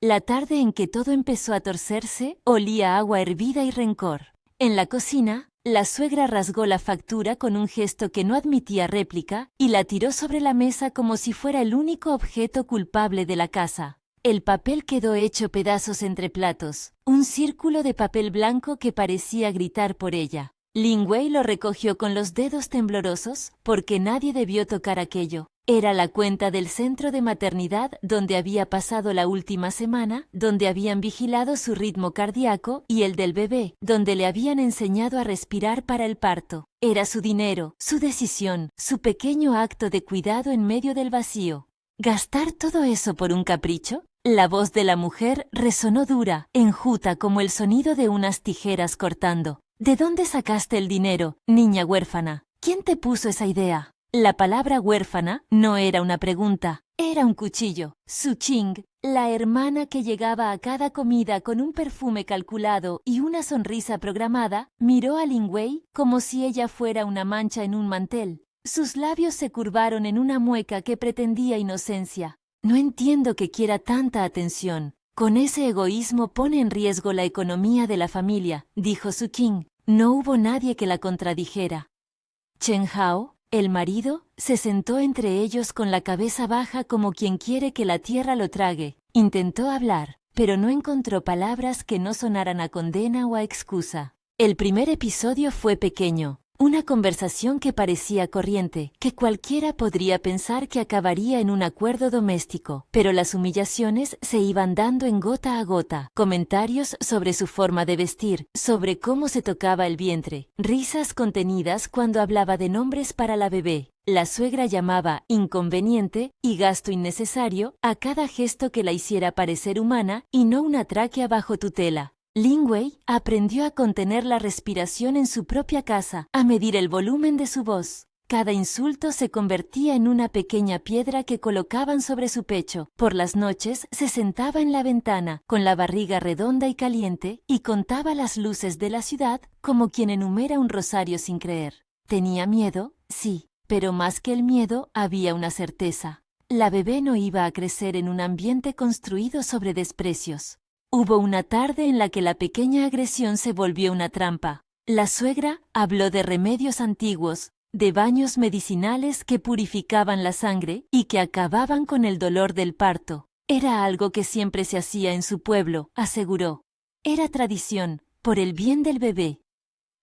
La tarde en que todo empezó a torcerse, olía a agua hervida y rencor. En la cocina, la suegra rasgó la factura con un gesto que no admitía réplica y la tiró sobre la mesa como si fuera el único objeto culpable de la casa. El papel quedó hecho pedazos entre platos, un círculo de papel blanco que parecía gritar por ella. Lin Wei lo recogió con los dedos temblorosos porque nadie debió tocar aquello. Era la cuenta del centro de maternidad donde había pasado la última semana, donde habían vigilado su ritmo cardíaco y el del bebé, donde le habían enseñado a respirar para el parto. Era su dinero, su decisión, su pequeño acto de cuidado en medio del vacío. ¿Gastar todo eso por un capricho? La voz de la mujer resonó dura, enjuta como el sonido de unas tijeras cortando. ¿De dónde sacaste el dinero, niña huérfana? ¿Quién te puso esa idea? La palabra huérfana no era una pregunta, era un cuchillo. Su Qing, la hermana que llegaba a cada comida con un perfume calculado y una sonrisa programada, miró a Lin Wei como si ella fuera una mancha en un mantel. Sus labios se curvaron en una mueca que pretendía inocencia. No entiendo que quiera tanta atención. Con ese egoísmo pone en riesgo la economía de la familia, dijo Su Qing. No hubo nadie que la contradijera. Chen Hao, el marido, se sentó entre ellos con la cabeza baja como quien quiere que la tierra lo trague. Intentó hablar, pero no encontró palabras que no sonaran a condena o a excusa. El primer episodio fue pequeño. Una conversación que parecía corriente, que cualquiera podría pensar que acabaría en un acuerdo doméstico, pero las humillaciones se iban dando en gota a gota, comentarios sobre su forma de vestir, sobre cómo se tocaba el vientre, risas contenidas cuando hablaba de nombres para la bebé. La suegra llamaba inconveniente y gasto innecesario a cada gesto que la hiciera parecer humana y no una tráquea bajo tutela. Lin Wei aprendió a contener la respiración en su propia casa, a medir el volumen de su voz. Cada insulto se convertía en una pequeña piedra que colocaban sobre su pecho. Por las noches se sentaba en la ventana, con la barriga redonda y caliente, y contaba las luces de la ciudad como quien enumera un rosario sin creer. ¿Tenía miedo? Sí, pero más que el miedo había una certeza. La bebé no iba a crecer en un ambiente construido sobre desprecios. Hubo una tarde en la que la pequeña agresión se volvió una trampa. La suegra habló de remedios antiguos, de baños medicinales que purificaban la sangre y que acababan con el dolor del parto. Era algo que siempre se hacía en su pueblo, aseguró. Era tradición, por el bien del bebé.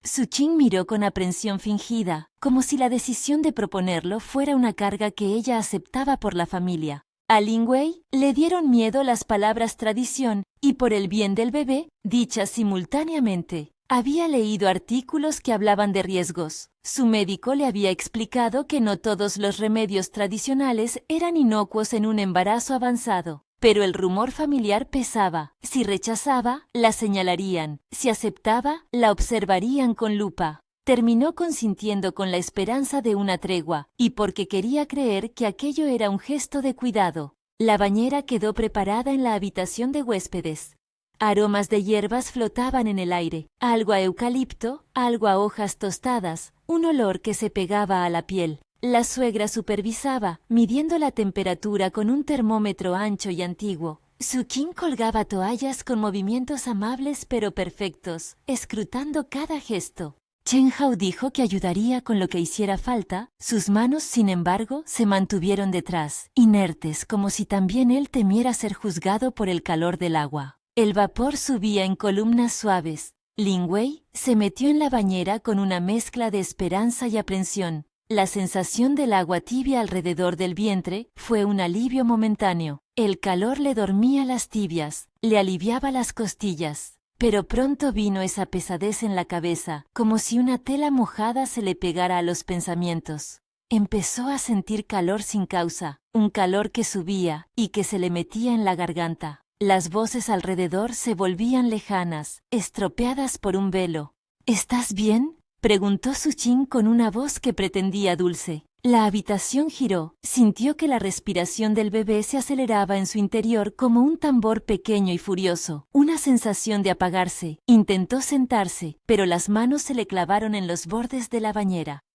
Su Qing miró con aprensión fingida, como si la decisión de proponerlo fuera una carga que ella aceptaba por la familia. A Lin Wei le dieron miedo las palabras tradición y por el bien del bebé, dichas simultáneamente. Había leído artículos que hablaban de riesgos. Su médico le había explicado que no todos los remedios tradicionales eran inocuos en un embarazo avanzado. Pero el rumor familiar pesaba. Si rechazaba, la señalarían. Si aceptaba, la observarían con lupa. Terminó consintiendo con la esperanza de una tregua, y porque quería creer que aquello era un gesto de cuidado. La bañera quedó preparada en la habitación de huéspedes. Aromas de hierbas flotaban en el aire, algo a eucalipto, algo a hojas tostadas, un olor que se pegaba a la piel. La suegra supervisaba, midiendo la temperatura con un termómetro ancho y antiguo. Su Qing colgaba toallas con movimientos amables pero perfectos, escrutando cada gesto. Chen Hao dijo que ayudaría con lo que hiciera falta. Sus manos, sin embargo, se mantuvieron detrás, inertes, como si también él temiera ser juzgado por el calor del agua. El vapor subía en columnas suaves. Lin Wei se metió en la bañera con una mezcla de esperanza y aprensión. La sensación del agua tibia alrededor del vientre fue un alivio momentáneo. El calor le dormía las tibias, le aliviaba las costillas. Pero pronto vino esa pesadez en la cabeza, como si una tela mojada se le pegara a los pensamientos. Empezó a sentir calor sin causa, un calor que subía y que se le metía en la garganta. Las voces alrededor se volvían lejanas, estropeadas por un velo. ¿Estás bien?, preguntó Su Qing con una voz que pretendía dulce. La habitación giró, sintió que la respiración del bebé se aceleraba en su interior como un tambor pequeño y furioso, una sensación de apagarse. Intentó sentarse, pero las manos se le clavaron en los bordes de la bañera.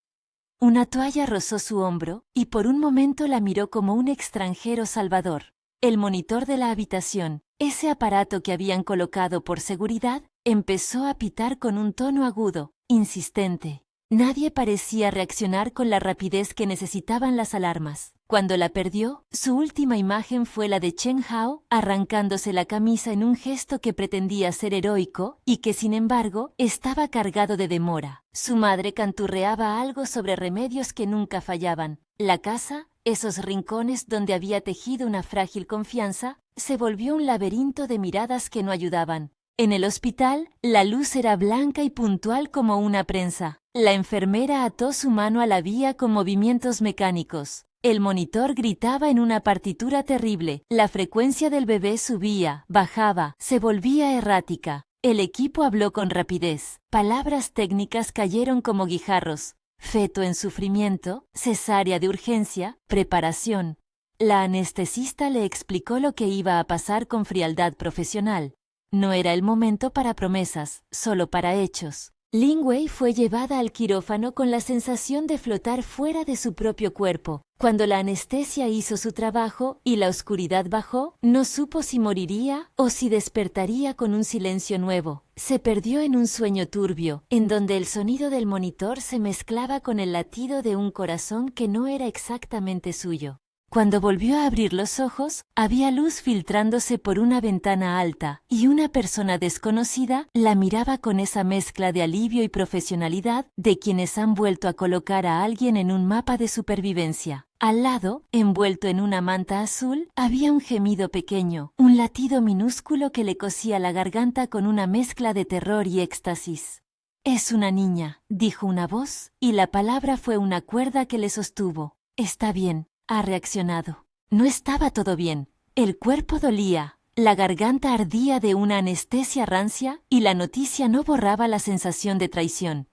Una toalla rozó su hombro, y por un momento la miró como un extranjero salvador. El monitor de la habitación, ese aparato que habían colocado por seguridad, empezó a pitar con un tono agudo, insistente. Nadie parecía reaccionar con la rapidez que necesitaban las alarmas. Cuando la perdió, su última imagen fue la de Chen Hao arrancándose la camisa en un gesto que pretendía ser heroico y que, sin embargo, estaba cargado de demora. Su madre canturreaba algo sobre remedios que nunca fallaban. La casa, esos rincones donde había tejido una frágil confianza, se volvió un laberinto de miradas que no ayudaban. En el hospital, la luz era blanca y puntual como una prensa. La enfermera ató su mano a la vía con movimientos mecánicos. El monitor gritaba en una partitura terrible. La frecuencia del bebé subía, bajaba, se volvía errática. El equipo habló con rapidez. Palabras técnicas cayeron como guijarros. Feto en sufrimiento, cesárea de urgencia, preparación. La anestesista le explicó lo que iba a pasar con frialdad profesional. No era el momento para promesas, solo para hechos. Lin Wei fue llevada al quirófano con la sensación de flotar fuera de su propio cuerpo. Cuando la anestesia hizo su trabajo y la oscuridad bajó, no supo si moriría o si despertaría con un silencio nuevo. Se perdió en un sueño turbio, en donde el sonido del monitor se mezclaba con el latido de un corazón que no era exactamente suyo. Cuando volvió a abrir los ojos, había luz filtrándose por una ventana alta, y una persona desconocida la miraba con esa mezcla de alivio y profesionalidad de quienes han vuelto a colocar a alguien en un mapa de supervivencia. Al lado, envuelto en una manta azul, había un gemido pequeño, un latido minúsculo que le cosía la garganta con una mezcla de terror y éxtasis. «Es una niña», dijo una voz, y la palabra fue una cuerda que le sostuvo. «Está bien», ha reaccionado. No estaba todo bien. El cuerpo dolía, la garganta ardía de una anestesia rancia y la noticia no borraba la sensación de traición.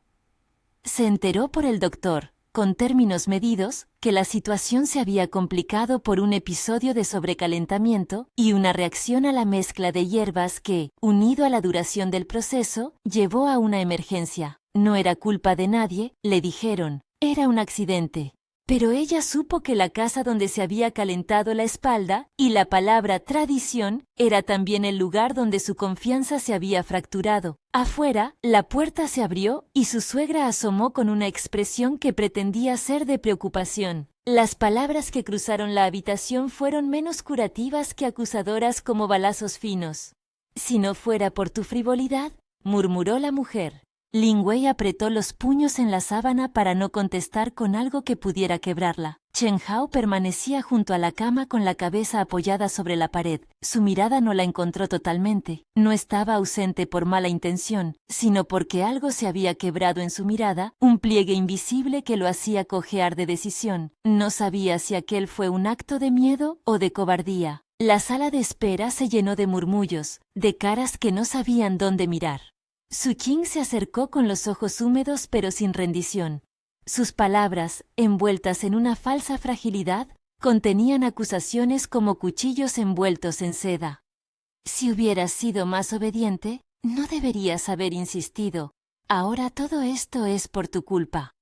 Se enteró por el doctor, con términos medidos, que la situación se había complicado por un episodio de sobrecalentamiento y una reacción a la mezcla de hierbas que, unido a la duración del proceso, llevó a una emergencia. No era culpa de nadie, le dijeron. Era un accidente. Pero ella supo que la casa donde se había calentado la espalda y la palabra tradición era también el lugar donde su confianza se había fracturado. Afuera, la puerta se abrió y su suegra asomó con una expresión que pretendía ser de preocupación. Las palabras que cruzaron la habitación fueron menos curativas que acusadoras como balazos finos. «Si no fuera por tu frivolidad», murmuró la mujer. Lin Wei apretó los puños en la sábana para no contestar con algo que pudiera quebrarla. Chen Hao permanecía junto a la cama con la cabeza apoyada sobre la pared. Su mirada no la encontró totalmente. No estaba ausente por mala intención, sino porque algo se había quebrado en su mirada, un pliegue invisible que lo hacía cojear de decisión. No sabía si aquel fue un acto de miedo o de cobardía. La sala de espera se llenó de murmullos, de caras que no sabían dónde mirar. Su Qing se acercó con los ojos húmedos pero sin rendición. Sus palabras, envueltas en una falsa fragilidad, contenían acusaciones como cuchillos envueltos en seda. «Si hubieras sido más obediente, no deberías haber insistido. Ahora todo esto es por tu culpa».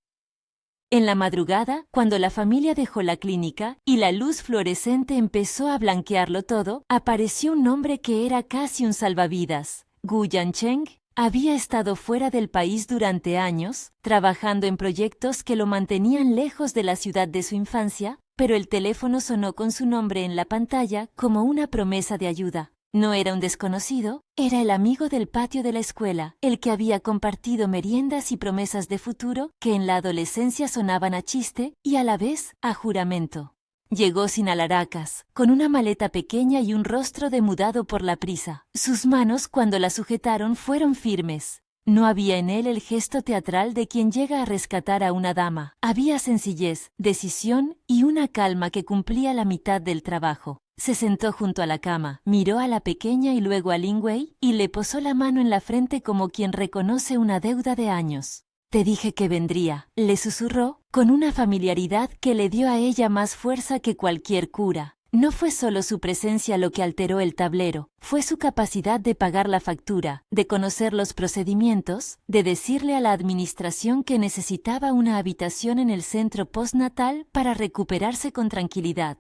En la madrugada, cuando la familia dejó la clínica y la luz fluorescente empezó a blanquearlo todo, apareció un hombre que era casi un salvavidas. Gu Yancheng había estado fuera del país durante años, trabajando en proyectos que lo mantenían lejos de la ciudad de su infancia, pero el teléfono sonó con su nombre en la pantalla como una promesa de ayuda. No era un desconocido, era el amigo del patio de la escuela, el que había compartido meriendas y promesas de futuro que en la adolescencia sonaban a chiste y a la vez a juramento. Llegó sin alaracas, con una maleta pequeña y un rostro demudado por la prisa. Sus manos, cuando la sujetaron, fueron firmes. No había en él el gesto teatral de quien llega a rescatar a una dama. Había sencillez, decisión y una calma que cumplía la mitad del trabajo. Se sentó junto a la cama, miró a la pequeña y luego a Lin Wei y le posó la mano en la frente como quien reconoce una deuda de años. «Te dije que vendría», le susurró, con una familiaridad que le dio a ella más fuerza que cualquier cura. No fue solo su presencia lo que alteró el tablero, fue su capacidad de pagar la factura, de conocer los procedimientos, de decirle a la administración que necesitaba una habitación en el centro postnatal para recuperarse con tranquilidad.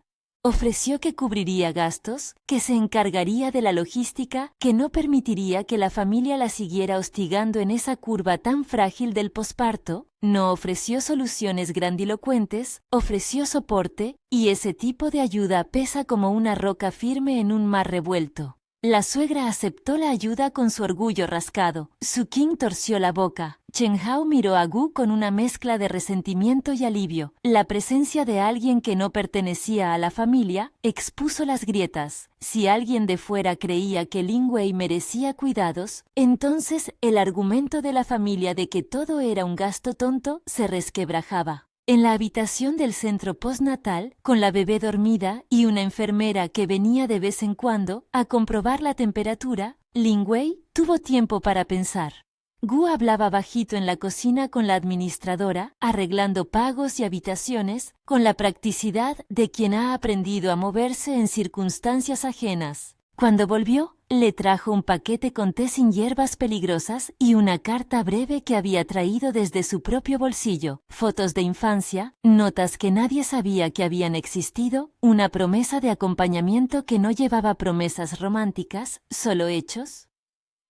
Ofreció que cubriría gastos, que se encargaría de la logística, que no permitiría que la familia la siguiera hostigando en esa curva tan frágil del posparto. No ofreció soluciones grandilocuentes, ofreció soporte, y ese tipo de ayuda pesa como una roca firme en un mar revuelto. La suegra aceptó la ayuda con su orgullo rascado. Su King torció la boca. Chen Hao miró a Gu con una mezcla de resentimiento y alivio. La presencia de alguien que no pertenecía a la familia expuso las grietas. Si alguien de fuera creía que Lin Wei merecía cuidados, entonces el argumento de la familia de que todo era un gasto tonto se resquebrajaba. En la habitación del centro postnatal, con la bebé dormida y una enfermera que venía de vez en cuando a comprobar la temperatura, Lin Wei tuvo tiempo para pensar. Gu hablaba bajito en la cocina con la administradora, arreglando pagos y habitaciones, con la practicidad de quien ha aprendido a moverse en circunstancias ajenas. Cuando volvió, le trajo un paquete con té sin hierbas peligrosas y una carta breve que había traído desde su propio bolsillo, fotos de infancia, notas que nadie sabía que habían existido, una promesa de acompañamiento que no llevaba promesas románticas, solo hechos.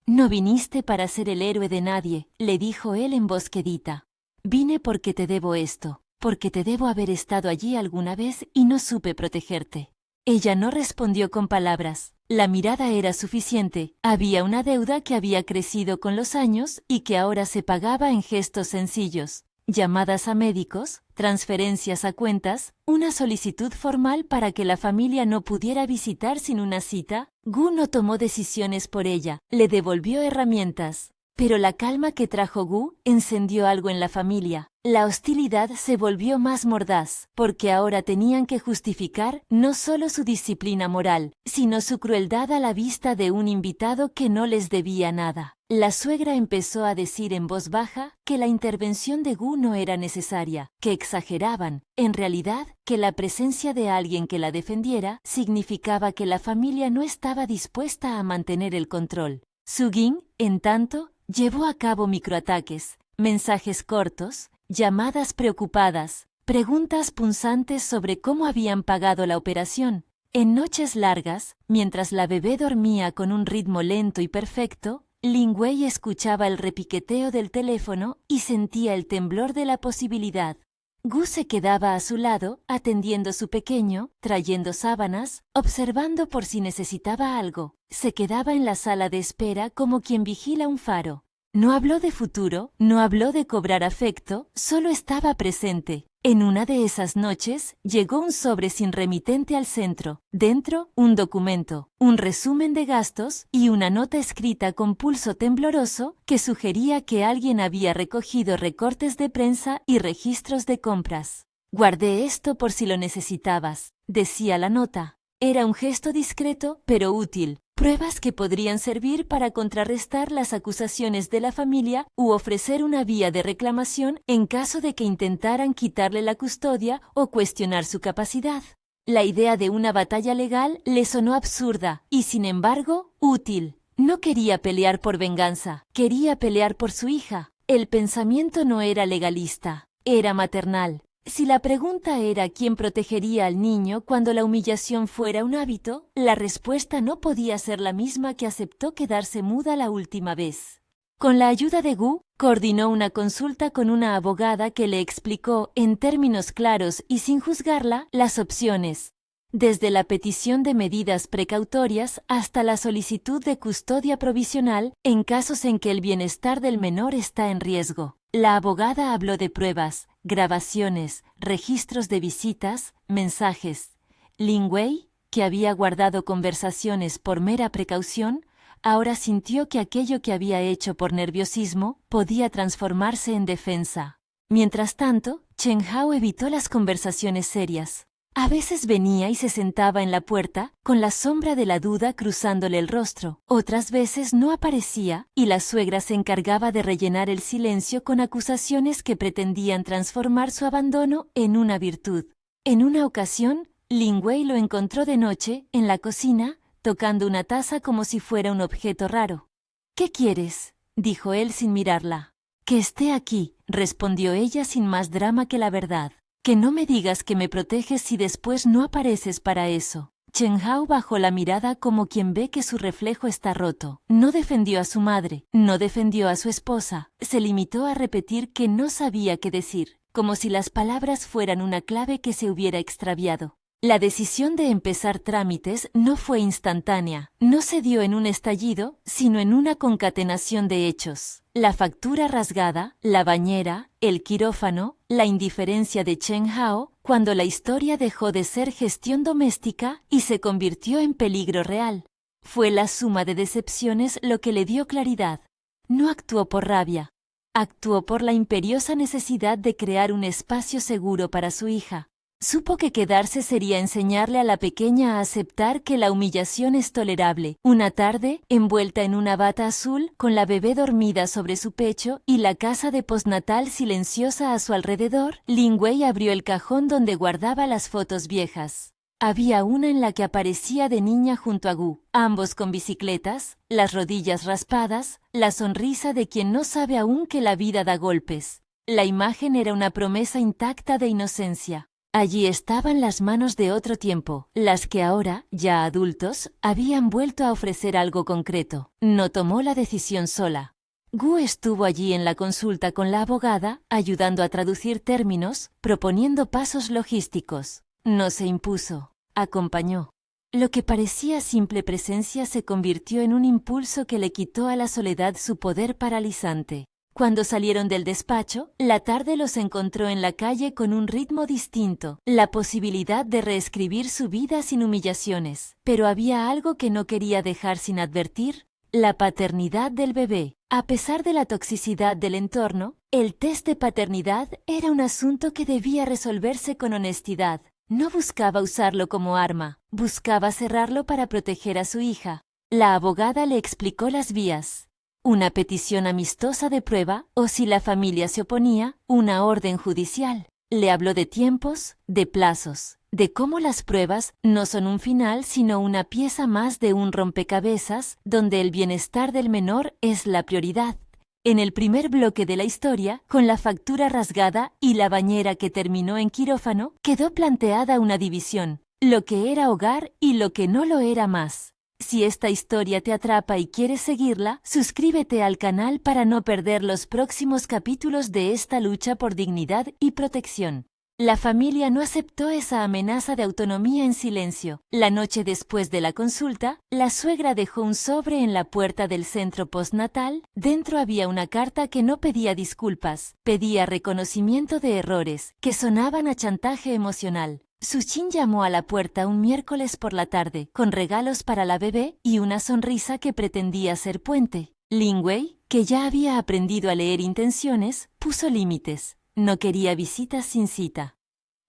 «No viniste para ser el héroe de nadie», le dijo él en voz quedita. «Vine porque te debo esto, porque te debo haber estado allí alguna vez y no supe protegerte». Ella no respondió con palabras. La mirada era suficiente. Había una deuda que había crecido con los años y que ahora se pagaba en gestos sencillos. Llamadas a médicos, transferencias a cuentas, una solicitud formal para que la familia no pudiera visitar sin una cita. Gu no tomó decisiones por ella, le devolvió herramientas. Pero la calma que trajo Gu encendió algo en la familia. La hostilidad se volvió más mordaz, porque ahora tenían que justificar no solo su disciplina moral, sino su crueldad a la vista de un invitado que no les debía nada. La suegra empezó a decir en voz baja que la intervención de Gu no era necesaria, que exageraban. En realidad, que la presencia de alguien que la defendiera significaba que la familia no estaba dispuesta a mantener el control. Su Ging, en tanto, llevó a cabo microataques, mensajes cortos, llamadas preocupadas, preguntas punzantes sobre cómo habían pagado la operación. En noches largas, mientras la bebé dormía con un ritmo lento y perfecto, Lin Wei escuchaba el repiqueteo del teléfono y sentía el temblor de la posibilidad. Gu se quedaba a su lado, atendiendo su pequeño, trayendo sábanas, observando por si necesitaba algo. Se quedaba en la sala de espera como quien vigila un faro. No habló de futuro, no habló de cobrar afecto, solo estaba presente. En una de esas noches, llegó un sobre sin remitente al centro. Dentro, un documento, un resumen de gastos y una nota escrita con pulso tembloroso que sugería que alguien había recogido recortes de prensa y registros de compras. «Guardé esto por si lo necesitabas», decía la nota. Era un gesto discreto, pero útil. Pruebas que podrían servir para contrarrestar las acusaciones de la familia u ofrecer una vía de reclamación en caso de que intentaran quitarle la custodia o cuestionar su capacidad. La idea de una batalla legal le sonó absurda y, sin embargo, útil. No quería pelear por venganza, quería pelear por su hija. El pensamiento no era legalista, era maternal. Si la pregunta era quién protegería al niño cuando la humillación fuera un hábito, la respuesta no podía ser la misma que aceptó quedarse muda la última vez. Con la ayuda de Gu, coordinó una consulta con una abogada que le explicó, en términos claros y sin juzgarla, las opciones. Desde la petición de medidas precautorias hasta la solicitud de custodia provisional en casos en que el bienestar del menor está en riesgo. La abogada habló de pruebas, grabaciones, registros de visitas, mensajes. Lin Wei, que había guardado conversaciones por mera precaución, ahora sintió que aquello que había hecho por nerviosismo podía transformarse en defensa. Mientras tanto, Chen Hao evitó las conversaciones serias. A veces venía y se sentaba en la puerta, con la sombra de la duda cruzándole el rostro. Otras veces no aparecía, y la suegra se encargaba de rellenar el silencio con acusaciones que pretendían transformar su abandono en una virtud. En una ocasión, Lin Wei lo encontró de noche, en la cocina, tocando una taza como si fuera un objeto raro. «¿Qué quieres?», dijo él sin mirarla. «Que esté aquí», respondió ella sin más drama que la verdad. Que no me digas que me proteges si después no apareces para eso. Chen Hao bajó la mirada como quien ve que su reflejo está roto. No defendió a su madre, no defendió a su esposa. Se limitó a repetir que no sabía qué decir, como si las palabras fueran una clave que se hubiera extraviado. La decisión de empezar trámites no fue instantánea, no se dio en un estallido, sino en una concatenación de hechos. La factura rasgada, la bañera, el quirófano, la indiferencia de Chen Hao, cuando la historia dejó de ser gestión doméstica y se convirtió en peligro real. Fue la suma de decepciones lo que le dio claridad. No actuó por rabia, actuó por la imperiosa necesidad de crear un espacio seguro para su hija. Supo que quedarse sería enseñarle a la pequeña a aceptar que la humillación es tolerable. Una tarde, envuelta en una bata azul, con la bebé dormida sobre su pecho y la casa de postnatal silenciosa a su alrededor, Lin Wei abrió el cajón donde guardaba las fotos viejas. Había una en la que aparecía de niña junto a Gu, ambos con bicicletas, las rodillas raspadas, la sonrisa de quien no sabe aún que la vida da golpes. La imagen era una promesa intacta de inocencia. Allí estaban las manos de otro tiempo, las que ahora, ya adultos, habían vuelto a ofrecer algo concreto. No tomó la decisión sola. Gu estuvo allí en la consulta con la abogada, ayudando a traducir términos, proponiendo pasos logísticos. No se impuso, acompañó. Lo que parecía simple presencia se convirtió en un impulso que le quitó a la soledad su poder paralizante. Cuando salieron del despacho, la tarde los encontró en la calle con un ritmo distinto, la posibilidad de reescribir su vida sin humillaciones. Pero había algo que no quería dejar sin advertir: la paternidad del bebé. A pesar de la toxicidad del entorno, el test de paternidad era un asunto que debía resolverse con honestidad. No buscaba usarlo como arma, buscaba cerrarlo para proteger a su hija. La abogada le explicó las vías. Una petición amistosa de prueba, o si la familia se oponía, una orden judicial. Le habló de tiempos, de plazos, de cómo las pruebas no son un final sino una pieza más de un rompecabezas, donde el bienestar del menor es la prioridad. En el primer bloque de la historia, con la factura rasgada y la bañera que terminó en quirófano, quedó planteada una división, lo que era hogar y lo que no lo era más. Si esta historia te atrapa y quieres seguirla, suscríbete al canal para no perder los próximos capítulos de esta lucha por dignidad y protección. La familia no aceptó esa amenaza de autonomía en silencio. La noche después de la consulta, la suegra dejó un sobre en la puerta del centro postnatal. Dentro había una carta que no pedía disculpas, pedía reconocimiento de errores, que sonaban a chantaje emocional. Su Chin llamó a la puerta un miércoles por la tarde, con regalos para la bebé y una sonrisa que pretendía ser puente. Lin Wei, que ya había aprendido a leer intenciones, puso límites. No quería visitas sin cita.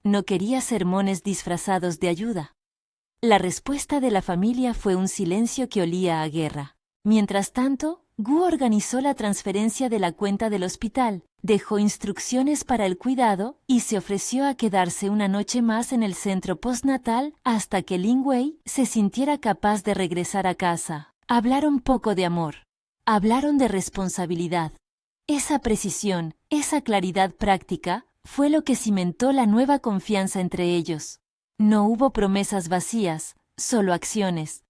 No quería sermones disfrazados de ayuda. La respuesta de la familia fue un silencio que olía a guerra. Mientras tanto, Gu organizó la transferencia de la cuenta del hospital, dejó instrucciones para el cuidado y se ofreció a quedarse una noche más en el centro postnatal hasta que Lin Wei se sintiera capaz de regresar a casa. Hablaron poco de amor. Hablaron de responsabilidad. Esa precisión, esa claridad práctica, fue lo que cimentó la nueva confianza entre ellos. No hubo promesas vacías, solo acciones.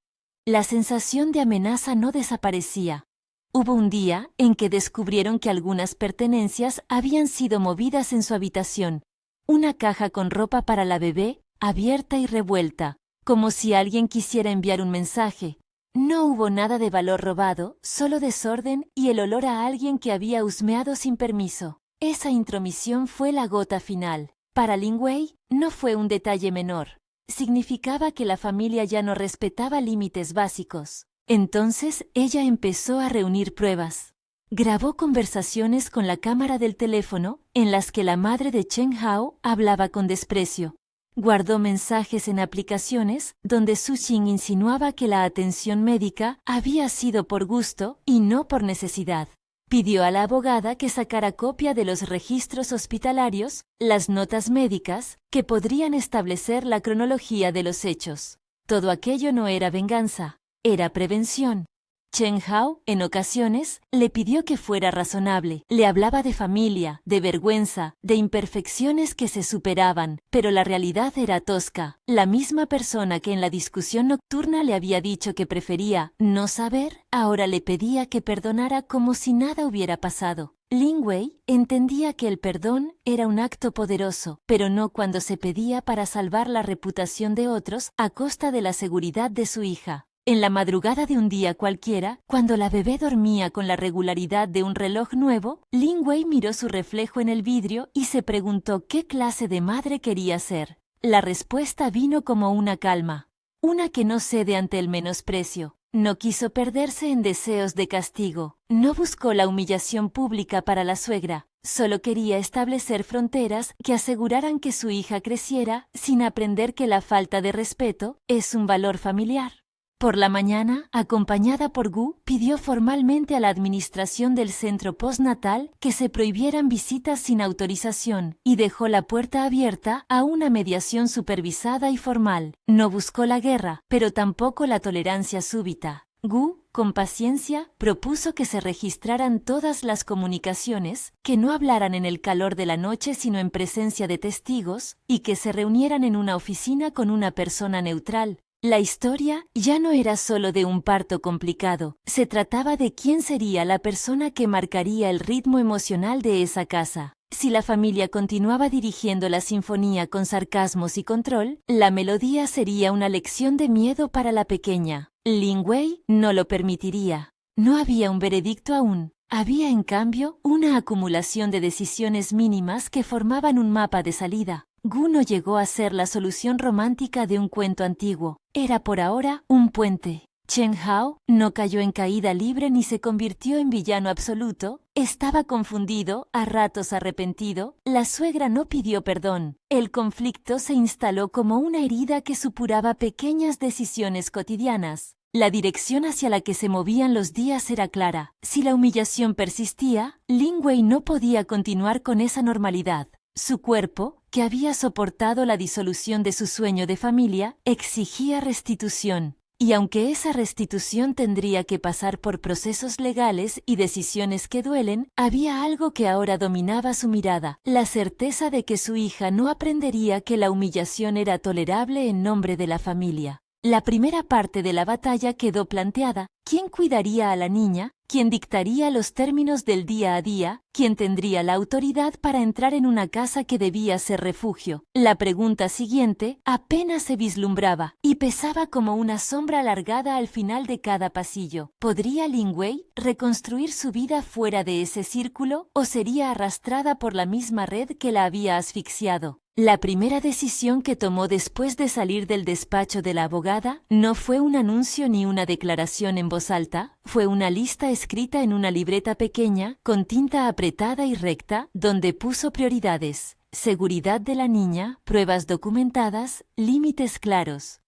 La sensación de amenaza no desaparecía. Hubo un día en que descubrieron que algunas pertenencias habían sido movidas en su habitación. Una caja con ropa para la bebé, abierta y revuelta, como si alguien quisiera enviar un mensaje. No hubo nada de valor robado, solo desorden y el olor a alguien que había husmeado sin permiso. Esa intromisión fue la gota final. Para Lin Wei, no fue un detalle menor. Significaba que la familia ya no respetaba límites básicos. Entonces ella empezó a reunir pruebas. Grabó conversaciones con la cámara del teléfono en las que la madre de Chen Hao hablaba con desprecio. Guardó mensajes en aplicaciones donde Su Xing insinuaba que la atención médica había sido por gusto y no por necesidad. Pidió a la abogada que sacara copia de los registros hospitalarios, las notas médicas, que podrían establecer la cronología de los hechos. Todo aquello no era venganza, era prevención. Chen Hao, en ocasiones, le pidió que fuera razonable. Le hablaba de familia, de vergüenza, de imperfecciones que se superaban, pero la realidad era tosca. La misma persona que en la discusión nocturna le había dicho que prefería no saber, ahora le pedía que perdonara como si nada hubiera pasado. Lin Wei entendía que el perdón era un acto poderoso, pero no cuando se pedía para salvar la reputación de otros a costa de la seguridad de su hija. En la madrugada de un día cualquiera, cuando la bebé dormía con la regularidad de un reloj nuevo, Lin Wei miró su reflejo en el vidrio y se preguntó qué clase de madre quería ser. La respuesta vino como una calma, una que no cede ante el menosprecio. No quiso perderse en deseos de castigo, no buscó la humillación pública para la suegra, solo quería establecer fronteras que aseguraran que su hija creciera sin aprender que la falta de respeto es un valor familiar. Por la mañana, acompañada por Gu, pidió formalmente a la administración del centro postnatal que se prohibieran visitas sin autorización y dejó la puerta abierta a una mediación supervisada y formal. No buscó la guerra, pero tampoco la tolerancia súbita. Gu, con paciencia, propuso que se registraran todas las comunicaciones, que no hablaran en el calor de la noche sino en presencia de testigos, y que se reunieran en una oficina con una persona neutral. La historia ya no era solo de un parto complicado, se trataba de quién sería la persona que marcaría el ritmo emocional de esa casa. Si la familia continuaba dirigiendo la sinfonía con sarcasmos y control, la melodía sería una lección de miedo para la pequeña. Lin Wei no lo permitiría. No había un veredicto aún. Había, en cambio, una acumulación de decisiones mínimas que formaban un mapa de salida. Gu no llegó a ser la solución romántica de un cuento antiguo. Era por ahora un puente. Chen Hao no cayó en caída libre ni se convirtió en villano absoluto. Estaba confundido, a ratos arrepentido. La suegra no pidió perdón. El conflicto se instaló como una herida que supuraba pequeñas decisiones cotidianas. La dirección hacia la que se movían los días era clara. Si la humillación persistía, Lin Wei no podía continuar con esa normalidad. Su cuerpo, que había soportado la disolución de su sueño de familia, exigía restitución. Y aunque esa restitución tendría que pasar por procesos legales y decisiones que duelen, había algo que ahora dominaba su mirada, la certeza de que su hija no aprendería que la humillación era tolerable en nombre de la familia. La primera parte de la batalla quedó planteada. ¿Quién cuidaría a la niña? ¿Quién dictaría los términos del día a día? ¿Quién tendría la autoridad para entrar en una casa que debía ser refugio? La pregunta siguiente apenas se vislumbraba y pesaba como una sombra alargada al final de cada pasillo. ¿Podría Lin Wei reconstruir su vida fuera de ese círculo o sería arrastrada por la misma red que la había asfixiado? La primera decisión que tomó después de salir del despacho de la abogada no fue un anuncio ni una declaración en voz alta, fue una lista escrita en una libreta pequeña, con tinta apretada y recta, donde puso prioridades: seguridad de la niña, pruebas documentadas, límites claros.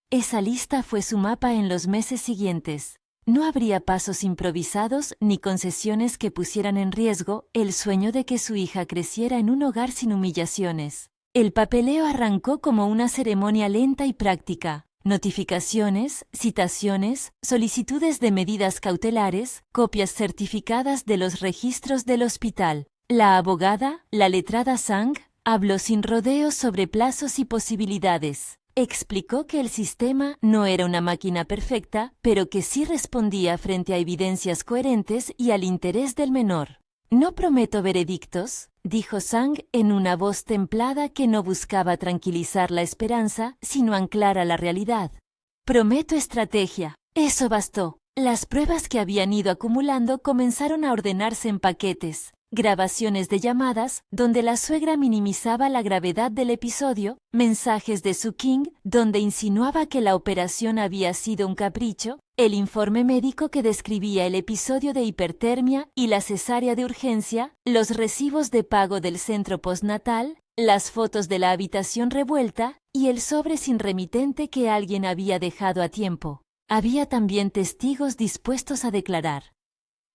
Esa lista fue su mapa en los meses siguientes. No habría pasos improvisados ni concesiones que pusieran en riesgo el sueño de que su hija creciera en un hogar sin humillaciones. El papeleo arrancó como una ceremonia lenta y práctica. Notificaciones, citaciones, solicitudes de medidas cautelares, copias certificadas de los registros del hospital. La abogada, la letrada Zhang, habló sin rodeos sobre plazos y posibilidades. Explicó que el sistema no era una máquina perfecta, pero que sí respondía frente a evidencias coherentes y al interés del menor. No prometo veredictos, dijo Zhang en una voz templada que no buscaba tranquilizar la esperanza, sino anclar a la realidad. Prometo estrategia. Eso bastó. Las pruebas que habían ido acumulando comenzaron a ordenarse en paquetes. Grabaciones de llamadas, donde la suegra minimizaba la gravedad del episodio, mensajes de Su King, donde insinuaba que la operación había sido un capricho, el informe médico que describía el episodio de hipertermia y la cesárea de urgencia, los recibos de pago del centro postnatal, las fotos de la habitación revuelta y el sobre sin remitente que alguien había dejado a tiempo. Había también testigos dispuestos a declarar.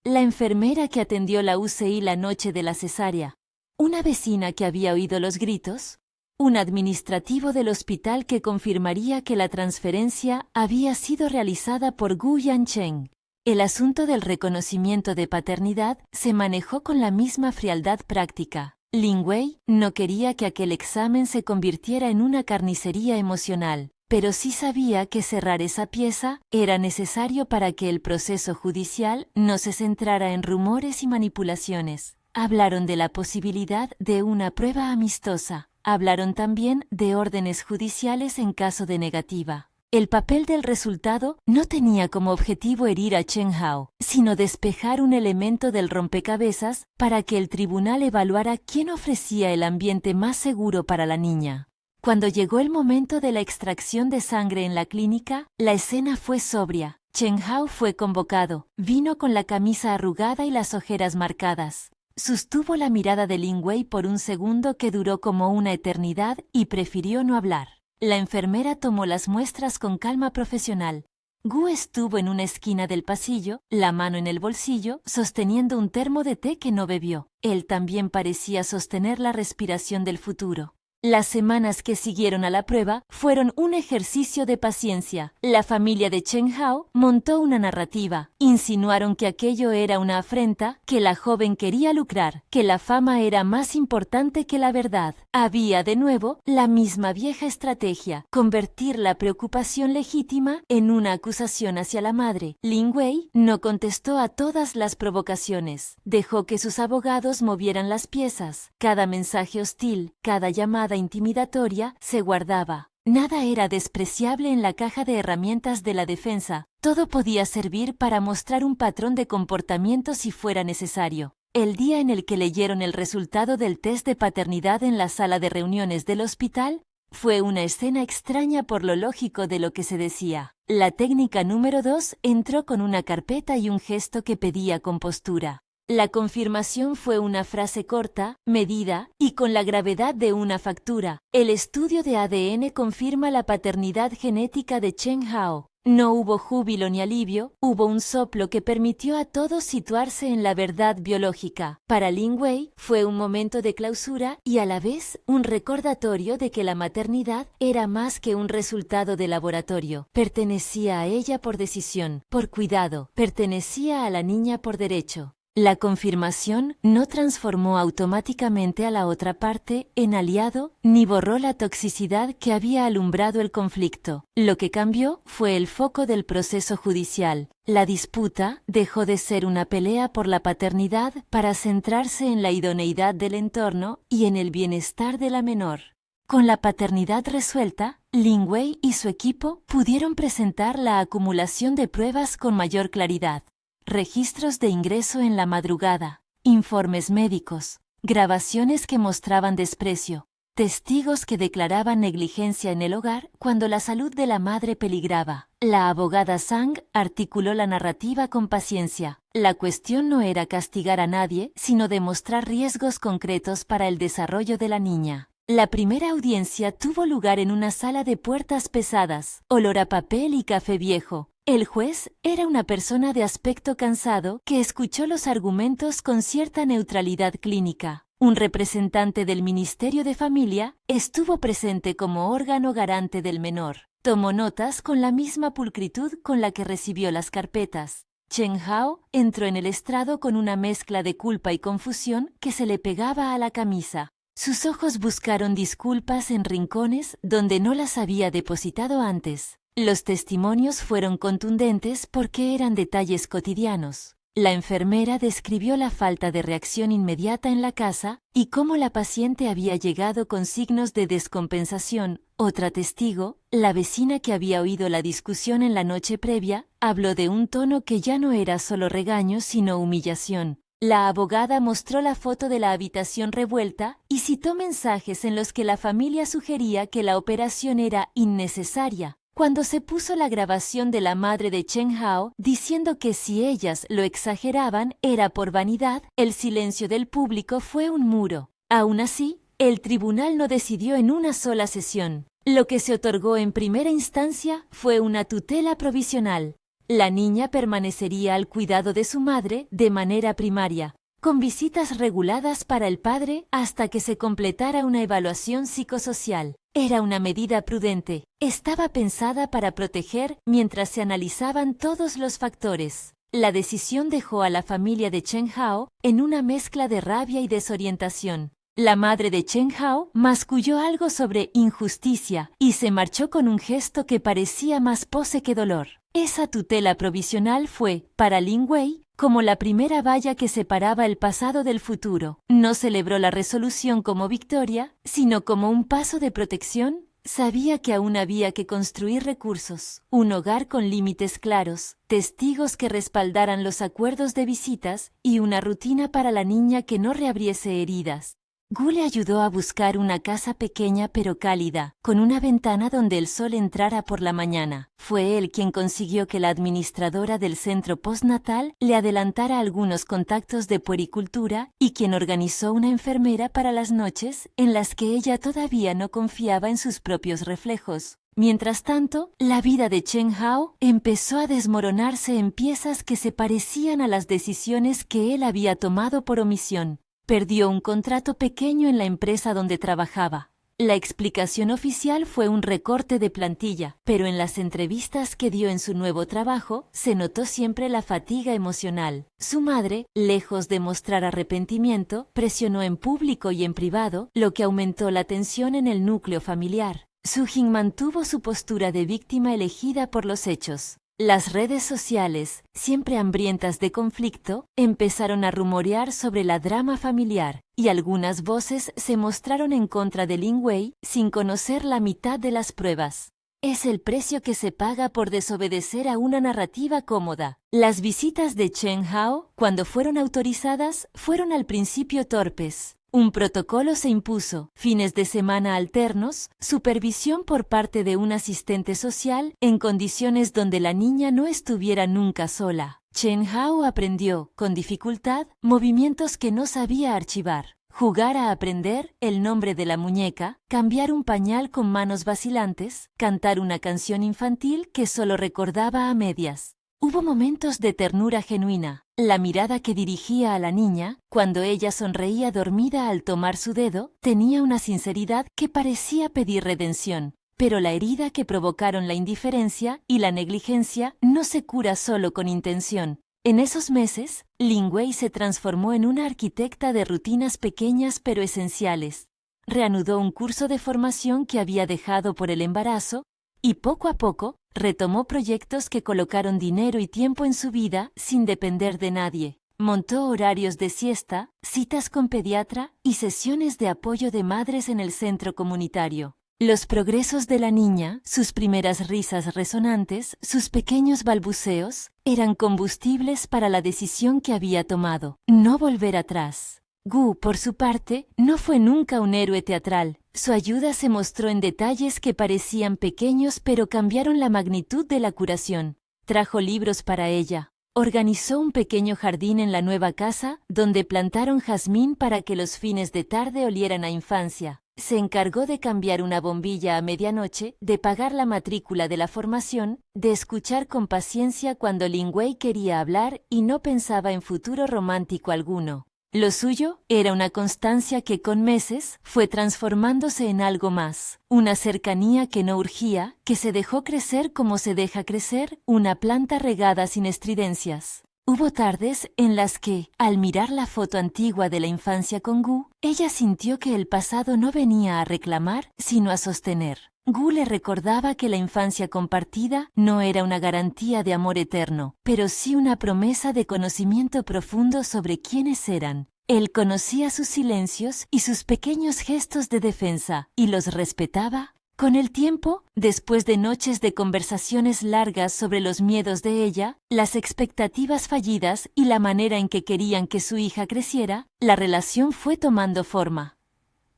La enfermera que atendió la UCI la noche de la cesárea, una vecina que había oído los gritos, un administrativo del hospital que confirmaría que la transferencia había sido realizada por Gu Yancheng. El asunto del reconocimiento de paternidad se manejó con la misma frialdad práctica. Lin Wei no quería que aquel examen se convirtiera en una carnicería emocional, pero sí sabía que cerrar esa pieza era necesario para que el proceso judicial no se centrara en rumores y manipulaciones. Hablaron de la posibilidad de una prueba amistosa. Hablaron también de órdenes judiciales en caso de negativa. El papel del resultado no tenía como objetivo herir a Chen Hao, sino despejar un elemento del rompecabezas para que el tribunal evaluara quién ofrecía el ambiente más seguro para la niña. Cuando llegó el momento de la extracción de sangre en la clínica, la escena fue sobria. Chen Hao fue convocado. Vino con la camisa arrugada y las ojeras marcadas. Sostuvo la mirada de Lin Wei por un segundo que duró como una eternidad y prefirió no hablar. La enfermera tomó las muestras con calma profesional. Gu estuvo en una esquina del pasillo, la mano en el bolsillo, sosteniendo un termo de té que no bebió. Él también parecía sostener la respiración del futuro. Las semanas que siguieron a la prueba fueron un ejercicio de paciencia. La familia de Chen Hao montó una narrativa. Insinuaron que aquello era una afrenta, que la joven quería lucrar, que la fama era más importante que la verdad. Había de nuevo la misma vieja estrategia, convertir la preocupación legítima en una acusación hacia la madre. Lin Wei no contestó a todas las provocaciones. Dejó que sus abogados movieran las piezas. Cada mensaje hostil, cada llamada intimidatoria se guardaba. Nada era despreciable en la caja de herramientas de la defensa. Todo podía servir para mostrar un patrón de comportamiento si fuera necesario. El día en el que leyeron el resultado del test de paternidad en la sala de reuniones del hospital, fue una escena extraña por lo lógico de lo que se decía. La técnica número 2 entró con una carpeta y un gesto que pedía compostura. La confirmación fue una frase corta, medida, y con la gravedad de una factura. El estudio de ADN confirma la paternidad genética de Chen Hao. No hubo júbilo ni alivio, hubo un soplo que permitió a todos situarse en la verdad biológica. Para Lin Wei fue un momento de clausura y a la vez un recordatorio de que la maternidad era más que un resultado de laboratorio. Pertenecía a ella por decisión, por cuidado, pertenecía a la niña por derecho. La confirmación no transformó automáticamente a la otra parte en aliado ni borró la toxicidad que había alumbrado el conflicto. Lo que cambió fue el foco del proceso judicial. La disputa dejó de ser una pelea por la paternidad para centrarse en la idoneidad del entorno y en el bienestar de la menor. Con la paternidad resuelta, Lin Wei y su equipo pudieron presentar la acumulación de pruebas con mayor claridad. Registros de ingreso en la madrugada, informes médicos, grabaciones que mostraban desprecio, testigos que declaraban negligencia en el hogar cuando la salud de la madre peligraba. La abogada Zhang articuló la narrativa con paciencia. La cuestión no era castigar a nadie, sino demostrar riesgos concretos para el desarrollo de la niña. La primera audiencia tuvo lugar en una sala de puertas pesadas, olor a papel y café viejo. El juez era una persona de aspecto cansado que escuchó los argumentos con cierta neutralidad clínica. Un representante del Ministerio de Familia estuvo presente como órgano garante del menor. Tomó notas con la misma pulcritud con la que recibió las carpetas. Chen Hao entró en el estrado con una mezcla de culpa y confusión que se le pegaba a la camisa. Sus ojos buscaron disculpas en rincones donde no las había depositado antes. Los testimonios fueron contundentes porque eran detalles cotidianos. La enfermera describió la falta de reacción inmediata en la casa y cómo la paciente había llegado con signos de descompensación. Otra testigo, la vecina que había oído la discusión en la noche previa, habló de un tono que ya no era solo regaño sino humillación. La abogada mostró la foto de la habitación revuelta y citó mensajes en los que la familia sugería que la operación era innecesaria. Cuando se puso la grabación de la madre de Chen Hao diciendo que si ellas lo exageraban era por vanidad, el silencio del público fue un muro. Aún así, el tribunal no decidió en una sola sesión. Lo que se otorgó en primera instancia fue una tutela provisional. La niña permanecería al cuidado de su madre de manera primaria, con visitas reguladas para el padre hasta que se completara una evaluación psicosocial. Era una medida prudente. Estaba pensada para proteger mientras se analizaban todos los factores. La decisión dejó a la familia de Chen Hao en una mezcla de rabia y desorientación. La madre de Chen Hao masculló algo sobre injusticia y se marchó con un gesto que parecía más pose que dolor. Esa tutela provisional fue, para Lin Wei, como la primera valla que separaba el pasado del futuro. No celebró la resolución como victoria, sino como un paso de protección. Sabía que aún había que construir recursos, un hogar con límites claros, testigos que respaldaran los acuerdos de visitas y una rutina para la niña que no reabriese heridas. Gu le ayudó a buscar una casa pequeña pero cálida, con una ventana donde el sol entrara por la mañana. Fue él quien consiguió que la administradora del centro postnatal le adelantara algunos contactos de puericultura y quien organizó una enfermera para las noches en las que ella todavía no confiaba en sus propios reflejos. Mientras tanto, la vida de Chen Hao empezó a desmoronarse en piezas que se parecían a las decisiones que él había tomado por omisión. Perdió un contrato pequeño en la empresa donde trabajaba. La explicación oficial fue un recorte de plantilla, pero en las entrevistas que dio en su nuevo trabajo, se notó siempre la fatiga emocional. Su madre, lejos de mostrar arrepentimiento, presionó en público y en privado, lo que aumentó la tensión en el núcleo familiar. Su-jin mantuvo su postura de víctima elegida por los hechos. Las redes sociales, siempre hambrientas de conflicto, empezaron a rumorear sobre la drama familiar, y algunas voces se mostraron en contra de Lin Wei sin conocer la mitad de las pruebas. Es el precio que se paga por desobedecer a una narrativa cómoda. Las visitas de Chen Hao, cuando fueron autorizadas, fueron al principio torpes. Un protocolo se impuso, fines de semana alternos, supervisión por parte de un asistente social en condiciones donde la niña no estuviera nunca sola. Chen Hao aprendió, con dificultad, movimientos que no sabía archivar. Jugar a aprender el nombre de la muñeca, cambiar un pañal con manos vacilantes, cantar una canción infantil que solo recordaba a medias. Hubo momentos de ternura genuina. La mirada que dirigía a la niña, cuando ella sonreía dormida al tomar su dedo, tenía una sinceridad que parecía pedir redención. Pero la herida que provocaron la indiferencia y la negligencia no se cura solo con intención. En esos meses, Lin Wei se transformó en una arquitecta de rutinas pequeñas pero esenciales. Reanudó un curso de formación que había dejado por el embarazo y poco a poco retomó proyectos que colocaron dinero y tiempo en su vida sin depender de nadie. Montó horarios de siesta, citas con pediatra y sesiones de apoyo de madres en el centro comunitario. Los progresos de la niña, sus primeras risas resonantes, sus pequeños balbuceos, eran combustibles para la decisión que había tomado: no volver atrás. Gu, por su parte, no fue nunca un héroe teatral. Su ayuda se mostró en detalles que parecían pequeños pero cambiaron la magnitud de la curación. Trajo libros para ella. Organizó un pequeño jardín en la nueva casa, donde plantaron jazmín para que los fines de tarde olieran a infancia. Se encargó de cambiar una bombilla a medianoche, de pagar la matrícula de la formación, de escuchar con paciencia cuando Lin Wei quería hablar y no pensaba en futuro romántico alguno. Lo suyo era una constancia que con meses fue transformándose en algo más, una cercanía que no urgía, que se dejó crecer como se deja crecer una planta regada sin estridencias. Hubo tardes en las que, al mirar la foto antigua de la infancia con Gu, ella sintió que el pasado no venía a reclamar, sino a sostener. Gu le recordaba que la infancia compartida no era una garantía de amor eterno, pero sí una promesa de conocimiento profundo sobre quiénes eran. Él conocía sus silencios y sus pequeños gestos de defensa, y los respetaba. Con el tiempo, después de noches de conversaciones largas sobre los miedos de ella, las expectativas fallidas y la manera en que querían que su hija creciera, la relación fue tomando forma.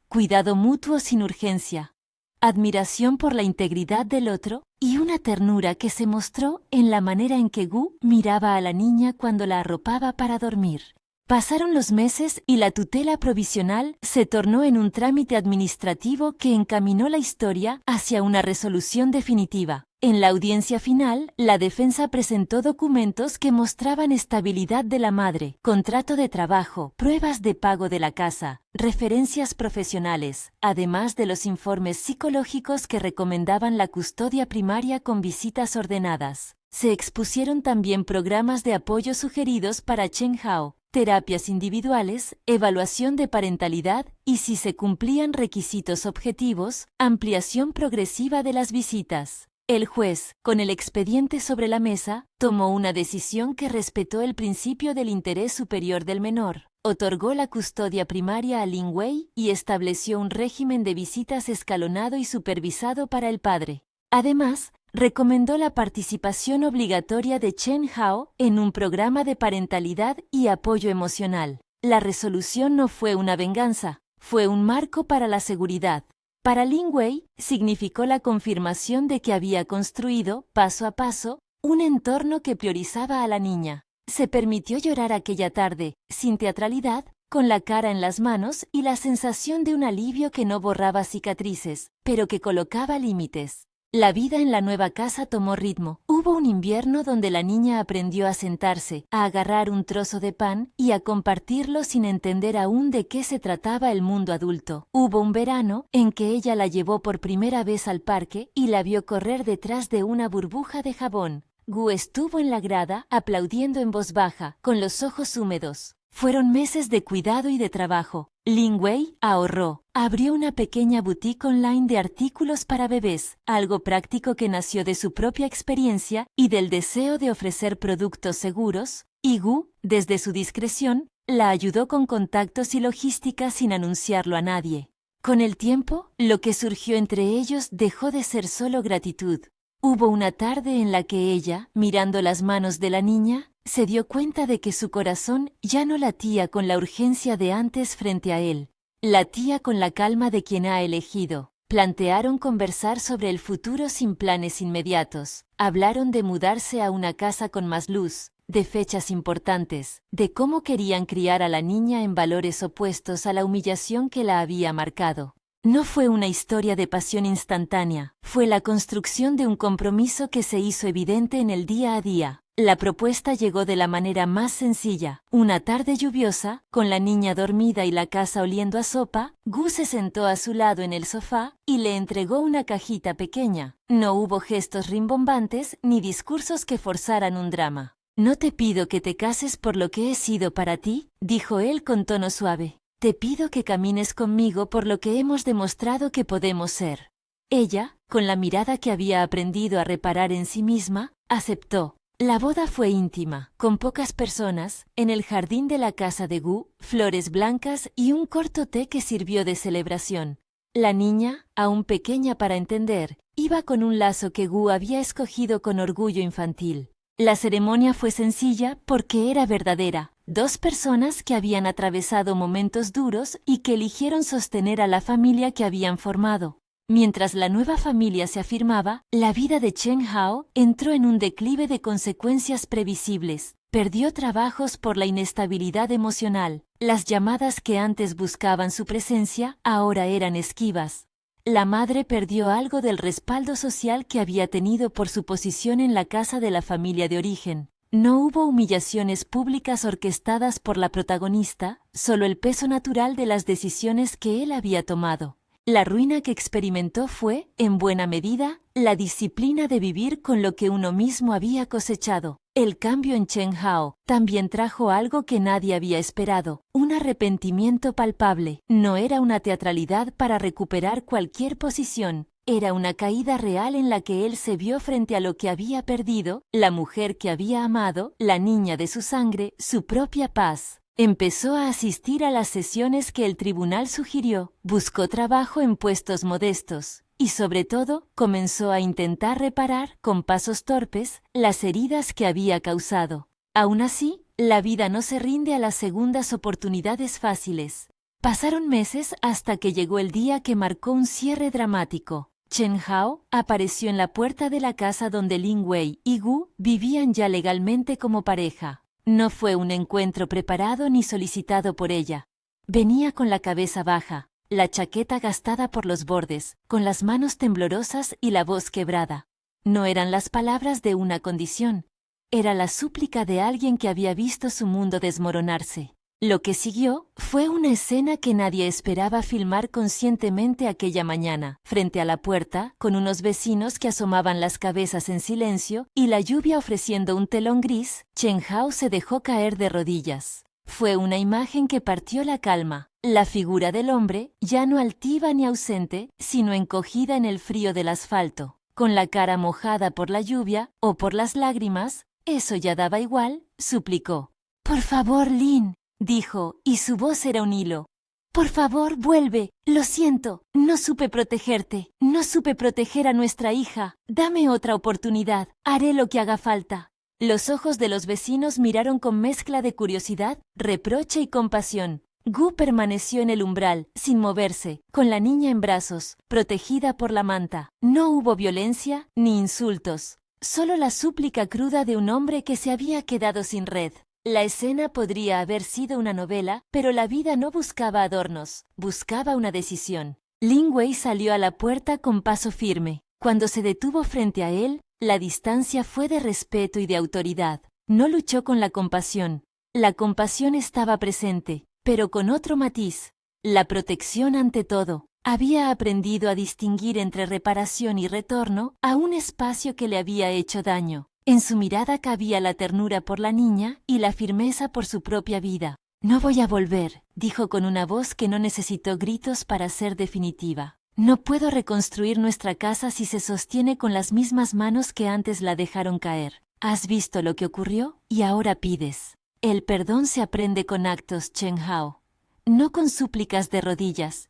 Cuidado mutuo sin urgencia, admiración por la integridad del otro y una ternura que se mostró en la manera en que Gu miraba a la niña cuando la arropaba para dormir. Pasaron los meses y la tutela provisional se tornó en un trámite administrativo que encaminó la historia hacia una resolución definitiva. En la audiencia final, la defensa presentó documentos que mostraban estabilidad de la madre, contrato de trabajo, pruebas de pago de la casa, referencias profesionales, además de los informes psicológicos que recomendaban la custodia primaria con visitas ordenadas. Se expusieron también programas de apoyo sugeridos para Chen Hao, terapias individuales, evaluación de parentalidad y, si se cumplían requisitos objetivos, ampliación progresiva de las visitas. El juez, con el expediente sobre la mesa, tomó una decisión que respetó el principio del interés superior del menor. Otorgó la custodia primaria a Lin Wei y estableció un régimen de visitas escalonado y supervisado para el padre. Además, recomendó la participación obligatoria de Chen Hao en un programa de parentalidad y apoyo emocional. La resolución no fue una venganza, fue un marco para la seguridad. Para Lin Wei, significó la confirmación de que había construido, paso a paso, un entorno que priorizaba a la niña. Se permitió llorar aquella tarde, sin teatralidad, con la cara en las manos y la sensación de un alivio que no borraba cicatrices, pero que colocaba límites. La vida en la nueva casa tomó ritmo. Hubo un invierno donde la niña aprendió a sentarse, a agarrar un trozo de pan y a compartirlo sin entender aún de qué se trataba el mundo adulto. Hubo un verano en que ella la llevó por primera vez al parque y la vio correr detrás de una burbuja de jabón. Gu estuvo en la grada, aplaudiendo en voz baja, con los ojos húmedos. Fueron meses de cuidado y de trabajo. Lin Wei ahorró. Abrió una pequeña boutique online de artículos para bebés, algo práctico que nació de su propia experiencia y del deseo de ofrecer productos seguros, y Gu, desde su discreción, la ayudó con contactos y logística sin anunciarlo a nadie. Con el tiempo, lo que surgió entre ellos dejó de ser solo gratitud. Hubo una tarde en la que ella, mirando las manos de la niña, se dio cuenta de que su corazón ya no latía con la urgencia de antes frente a él. Latía con la calma de quien ha elegido. Plantearon conversar sobre el futuro sin planes inmediatos. Hablaron de mudarse a una casa con más luz, de fechas importantes, de cómo querían criar a la niña en valores opuestos a la humillación que la había marcado. No fue una historia de pasión instantánea, fue la construcción de un compromiso que se hizo evidente en el día a día. La propuesta llegó de la manera más sencilla. Una tarde lluviosa, con la niña dormida y la casa oliendo a sopa, Gu se sentó a su lado en el sofá y le entregó una cajita pequeña. No hubo gestos rimbombantes ni discursos que forzaran un drama. «No te pido que te cases por lo que he sido para ti», dijo él con tono suave. «Te pido que camines conmigo por lo que hemos demostrado que podemos ser». Ella, con la mirada que había aprendido a reparar en sí misma, aceptó. La boda fue íntima, con pocas personas, en el jardín de la casa de Gu, flores blancas y un corto té que sirvió de celebración. La niña, aún pequeña para entender, iba con un lazo que Gu había escogido con orgullo infantil. La ceremonia fue sencilla porque era verdadera. Dos personas que habían atravesado momentos duros y que eligieron sostener a la familia que habían formado. Mientras la nueva familia se afirmaba, la vida de Chen Hao entró en un declive de consecuencias previsibles. Perdió trabajos por la inestabilidad emocional. Las llamadas que antes buscaban su presencia ahora eran esquivas. La madre perdió algo del respaldo social que había tenido por su posición en la casa de la familia de origen. No hubo humillaciones públicas orquestadas por la protagonista, solo el peso natural de las decisiones que él había tomado. La ruina que experimentó fue, en buena medida, la disciplina de vivir con lo que uno mismo había cosechado. El cambio en Chen Hao también trajo algo que nadie había esperado, un arrepentimiento palpable. No era una teatralidad para recuperar cualquier posición, era una caída real en la que él se vio frente a lo que había perdido, la mujer que había amado, la niña de su sangre, su propia paz. Empezó a asistir a las sesiones que el tribunal sugirió, buscó trabajo en puestos modestos y, sobre todo, comenzó a intentar reparar, con pasos torpes, las heridas que había causado. Aún así, la vida no se rinde a las segundas oportunidades fáciles. Pasaron meses hasta que llegó el día que marcó un cierre dramático. Chen Hao apareció en la puerta de la casa donde Lin Wei y Gu vivían ya legalmente como pareja. No fue un encuentro preparado ni solicitado por ella. Venía con la cabeza baja, la chaqueta gastada por los bordes, con las manos temblorosas y la voz quebrada. No eran las palabras de una condición, era la súplica de alguien que había visto su mundo desmoronarse. Lo que siguió fue una escena que nadie esperaba filmar conscientemente aquella mañana. Frente a la puerta, con unos vecinos que asomaban las cabezas en silencio y la lluvia ofreciendo un telón gris, Chen Hao se dejó caer de rodillas. Fue una imagen que partió la calma. La figura del hombre, ya no altiva ni ausente, sino encogida en el frío del asfalto, con la cara mojada por la lluvia o por las lágrimas, eso ya daba igual, suplicó. «Por favor, Lin», dijo, y su voz era un hilo. «Por favor, vuelve. Lo siento. No supe protegerte. No supe proteger a nuestra hija. Dame otra oportunidad. Haré lo que haga falta». Los ojos de los vecinos miraron con mezcla de curiosidad, reproche y compasión. Gu permaneció en el umbral, sin moverse, con la niña en brazos, protegida por la manta. No hubo violencia ni insultos, solo la súplica cruda de un hombre que se había quedado sin red. La escena podría haber sido una novela, pero la vida no buscaba adornos, buscaba una decisión. Lin Wei salió a la puerta con paso firme. Cuando se detuvo frente a él, la distancia fue de respeto y de autoridad. No luchó con la compasión. La compasión estaba presente, pero con otro matiz. La protección ante todo. Había aprendido a distinguir entre reparación y retorno a un espacio que le había hecho daño. En su mirada cabía la ternura por la niña y la firmeza por su propia vida. «No voy a volver», dijo con una voz que no necesitó gritos para ser definitiva. «No puedo reconstruir nuestra casa si se sostiene con las mismas manos que antes la dejaron caer. Has visto lo que ocurrió y ahora pides. El perdón se aprende con actos, Chen Hao, no con súplicas de rodillas.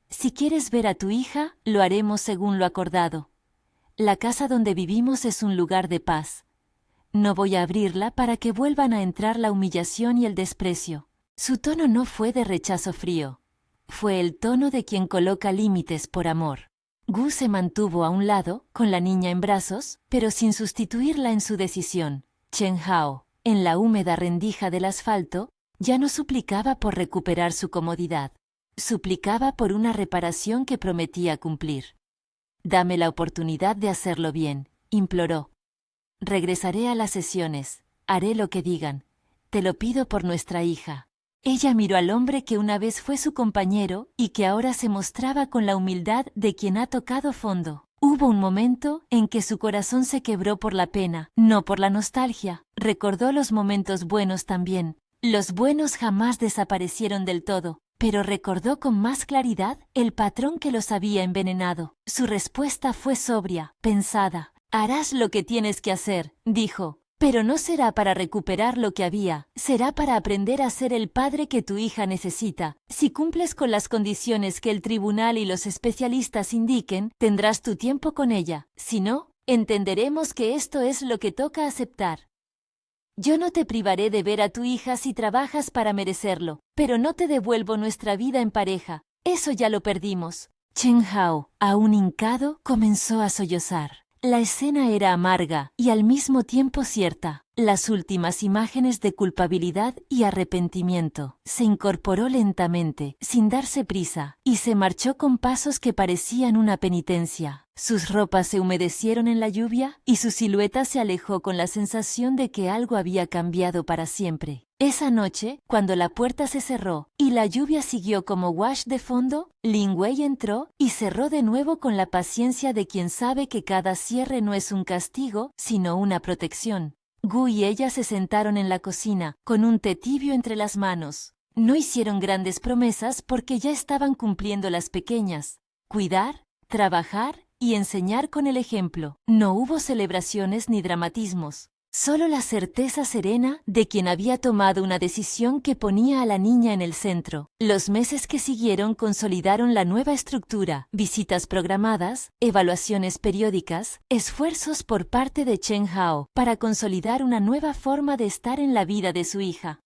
Si quieres ver a tu hija, lo haremos según lo acordado. La casa donde vivimos es un lugar de paz. No voy a abrirla para que vuelvan a entrar la humillación y el desprecio». Su tono no fue de rechazo frío. Fue el tono de quien coloca límites por amor. Gu se mantuvo a un lado, con la niña en brazos, pero sin sustituirla en su decisión. Chen Hao, en la húmeda rendija del asfalto, ya no suplicaba por recuperar su comodidad. Suplicaba por una reparación que prometía cumplir. «Dame la oportunidad de hacerlo bien», imploró. «Regresaré a las sesiones. Haré lo que digan. Te lo pido por nuestra hija». Ella miró al hombre que una vez fue su compañero y que ahora se mostraba con la humildad de quien ha tocado fondo. Hubo un momento en que su corazón se quebró por la pena, no por la nostalgia. Recordó los momentos buenos también. Los buenos jamás desaparecieron del todo, pero recordó con más claridad el patrón que los había envenenado. Su respuesta fue sobria, pensada. «Harás lo que tienes que hacer», dijo. «Pero no será para recuperar lo que había, será para aprender a ser el padre que tu hija necesita. Si cumples con las condiciones que el tribunal y los especialistas indiquen, tendrás tu tiempo con ella. Si no, entenderemos que esto es lo que toca aceptar. Yo no te privaré de ver a tu hija si trabajas para merecerlo, pero no te devuelvo nuestra vida en pareja. Eso ya lo perdimos». Chen Hao, aún hincado, comenzó a sollozar. La escena era amarga y al mismo tiempo cierta. Las últimas imágenes de culpabilidad y arrepentimiento. Se incorporó lentamente, sin darse prisa, y se marchó con pasos que parecían una penitencia. Sus ropas se humedecieron en la lluvia y su silueta se alejó con la sensación de que algo había cambiado para siempre. Esa noche, cuando la puerta se cerró y la lluvia siguió como wash de fondo, Lin Wei entró y cerró de nuevo con la paciencia de quien sabe que cada cierre no es un castigo, sino una protección. Gu y ella se sentaron en la cocina, con un té tibio entre las manos. No hicieron grandes promesas porque ya estaban cumpliendo las pequeñas. Cuidar, trabajar y enseñar con el ejemplo. No hubo celebraciones ni dramatismos. Solo la certeza serena de quien había tomado una decisión que ponía a la niña en el centro. Los meses que siguieron consolidaron la nueva estructura, visitas programadas, evaluaciones periódicas, esfuerzos por parte de Chen Hao para consolidar una nueva forma de estar en la vida de su hija.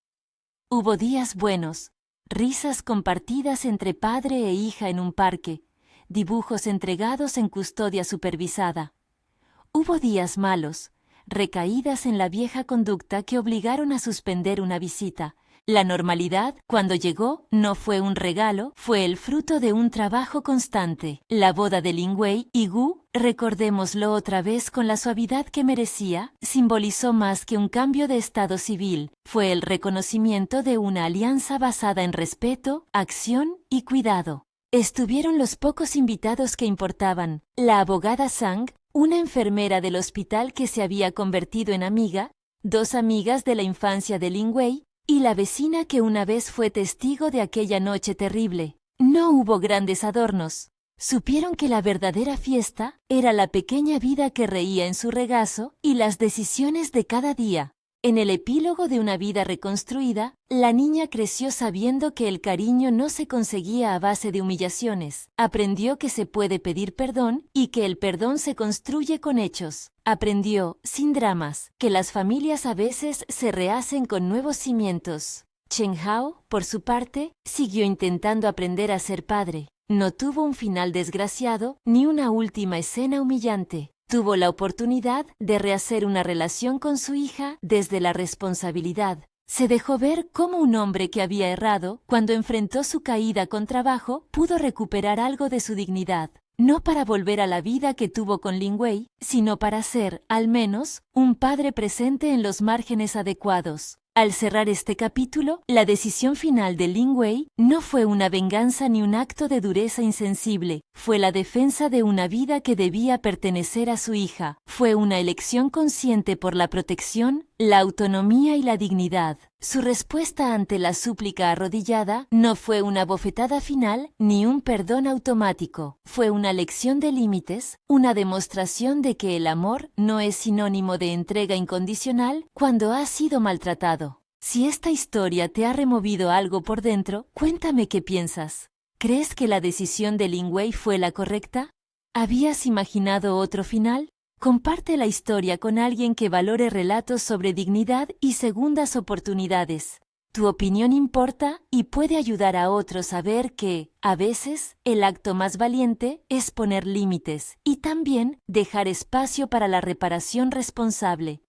Hubo días buenos, risas compartidas entre padre e hija en un parque, dibujos entregados en custodia supervisada. Hubo días malos, recaídas en la vieja conducta que obligaron a suspender una visita, La normalidad, cuando llegó, no fue un regalo, fue el fruto de un trabajo constante. La boda de Lin Wei y Gu, recordémoslo otra vez con la suavidad que merecía, simbolizó más que un cambio de estado civil, fue el reconocimiento de una alianza basada en respeto, acción y cuidado. Estuvieron los pocos invitados que importaban, la abogada Zhang, una enfermera del hospital que se había convertido en amiga, 2 amigas de la infancia de Lin Wei, y la vecina que una vez fue testigo de aquella noche terrible. No hubo grandes adornos. Supieron que la verdadera fiesta era la pequeña vida que reía en su regazo y las decisiones de cada día. En el epílogo de una vida reconstruida, la niña creció sabiendo que el cariño no se conseguía a base de humillaciones. Aprendió que se puede pedir perdón y que el perdón se construye con hechos. Aprendió, sin dramas, que las familias a veces se rehacen con nuevos cimientos. Chen Hao, por su parte, siguió intentando aprender a ser padre. No tuvo un final desgraciado ni una última escena humillante. Tuvo la oportunidad de rehacer una relación con su hija desde la responsabilidad. Se dejó ver cómo un hombre que había errado, cuando enfrentó su caída con trabajo, pudo recuperar algo de su dignidad. No para volver a la vida que tuvo con Lin Wei, sino para ser, al menos, un padre presente en los márgenes adecuados. Al cerrar este capítulo, la decisión final de Lin Wei no fue una venganza ni un acto de dureza insensible, fue la defensa de una vida que debía pertenecer a su hija, fue una elección consciente por la protección, la autonomía y la dignidad. Su respuesta ante la súplica arrodillada no fue una bofetada final ni un perdón automático, fue una lección de límites, una demostración de que el amor no es sinónimo de entrega incondicional cuando ha sido maltratado. Si esta historia te ha removido algo por dentro, cuéntame qué piensas. ¿Crees que la decisión de Lin Wei fue la correcta? ¿Habías imaginado otro final? Comparte la historia con alguien que valore relatos sobre dignidad y segundas oportunidades. Tu opinión importa y puede ayudar a otros a ver que, a veces, el acto más valiente es poner límites y también dejar espacio para la reparación responsable.